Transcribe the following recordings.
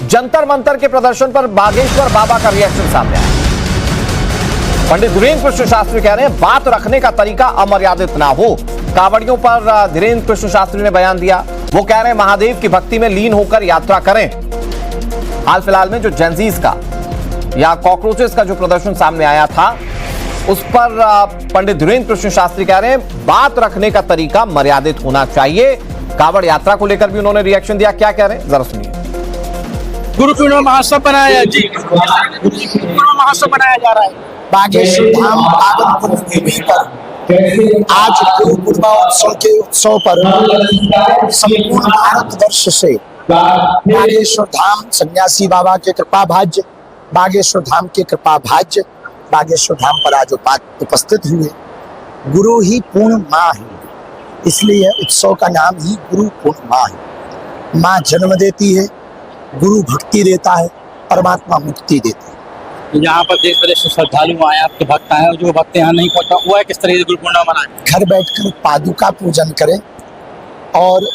जंतर मंतर के प्रदर्शन पर बागेश्वर बाबा का रिएक्शन सामने आया। पंडित धीरेन्द्र कृष्ण शास्त्री कह रहे हैं बात रखने का तरीका अमर्यादित ना हो। कांवड़ियों पर धीरेन्द्र कृष्ण शास्त्री ने बयान दिया। वो कह रहे हैं महादेव की भक्ति में लीन होकर यात्रा करें। हाल फिलहाल में जो जेंजीज का या कॉकरोचेस का जो प्रदर्शन सामने आया था उस पर पंडित धीरेन्द्र कृष्ण शास्त्री कह रहे हैं बात रखने का तरीका मर्यादित होना चाहिए। कांवड़ यात्रा को लेकर भी उन्होंने रिएक्शन दिया। क्या कह रहे हैं जरा सुनिए। गुरु पूर्णिमा महोत्सव बनाया जी, गुरु पूर्णिमा महोत्सव बनाया जा रहा है बागेश्वर धाम पावन कुंड भूमि पर। आज गुरु पूर्णिमा उत्सव के उत्सव पर संपूर्ण भारतवर्ष से बागेश्वर धाम सन्यासी बाबा के कृपा भाज्य, बागेश्वर धाम के कृपा भाज्य बागेश्वर धाम पर आज उपस्थित हुए। गुरु ही पूर्ण माँ है, इसलिए उत्सव का नाम ही गुरु पूर्ण माँ है। माँ जन्म देती है, गुरु भक्ति देता है, परमात्मा मुक्ति देता है। यहाँ पर देश विदेश से श्रद्धालु आए, आपके भक्त आए, जो भक्त यहाँ नहीं पहुंचा हुआ है, किस तरह से गुरु पूर्णिमा मनाए? घर बैठकर पादुका पूजन करें और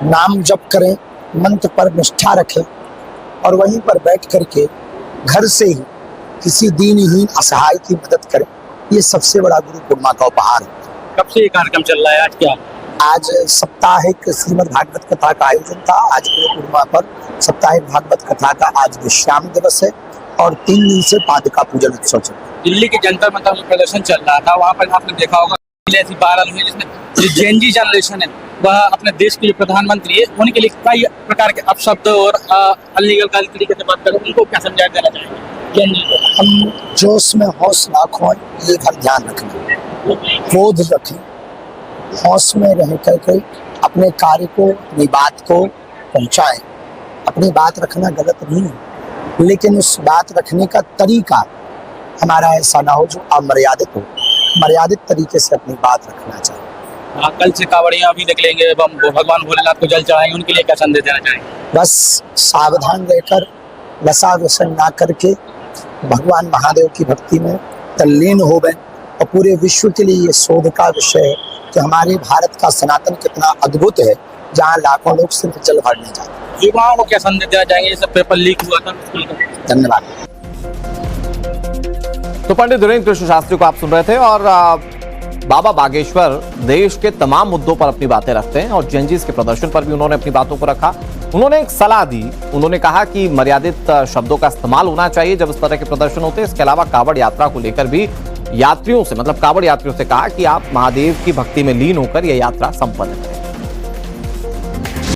नाम जप करें, मंत्र पर निष्ठा रखें और वहीं पर बैठ करके घर से ही किसी दीनहीन असहाय की मदद करें। ये सबसे बड़ा गुरु पूर्णिमा का उपहार है। कब से ये कार्यक्रम चल रहा है? आज क्या? आज साप्ताहिक श्रीमद् भागवत कथा का आयोजन था। आज गुरु पूर्णिमा पर साप्ताहिक भागवत कथा का आज विश्राम दिवस है और 3 दिन से पादुका पूजन उत्सव चल रहा है। दिल्ली के जंतर मंतर में प्रदर्शन चल रहा था, वहाँ पर आपने देखा होगा ऐसी वायरल हुई जिसमें जो जेनजी जनरेशन है वह अपने देश के जो प्रधानमंत्री है उनके लिए कई प्रकार के अपशब्द और अनलीगल तरीके से बात करें, उनको क्या समझाया देना चाहेंगे? हम जोश में होश ना खोएं, ये घर ध्यान रखना, क्रोध रखें, होश में रह करके अपने कार्य को, अपनी बात को पहुंचाएं। अपनी बात रखना गलत नहीं है, लेकिन उस बात रखने का तरीका हमारा ऐसा ना हो जो अमर्यादित हो। मर्यादित तरीके से अपनी बात रखना चाहिए। कल से कांवड़ियाँ भी निकलेंगे, भगवान भोलेनाथ को जल चढ़ाएंगे, उनके लिए क्या संदेश देना चाहेंगे? बस सावधान रहकर नशा व्यसन ना करके भगवान महादेव की भक्ति में तल्लीन हो गए। और पूरे विश्व के लिए ये शोध का विषय है कि हमारे भारत का सनातन कितना अद्भुत है, जहाँ लाखों लोग सिर्फ जल भरने जाते हैं। युवाओं को क्या संदेश देना चाहेंगे? ये सब पेपर लीक हुआ था। धन्यवाद। तो पंडित धीरेन्द्र कृष्ण शास्त्री को आप सुन रहे थे। और बाबा बागेश्वर देश के तमाम मुद्दों पर अपनी बातें रखते हैं और जेंजीज के प्रदर्शन पर भी उन्होंने अपनी बातों को रखा। उन्होंने एक सलाह दी। उन्होंने कहा कि मर्यादित शब्दों का इस्तेमाल होना चाहिए जब इस तरह के प्रदर्शन होते हैं। इसके अलावा कांवड़ यात्रा को लेकर भी यात्रियों से, मतलब कांवड़ यात्रियों से कहा कि आप महादेव की भक्ति में लीन होकर यह यात्रा संपन्न करें।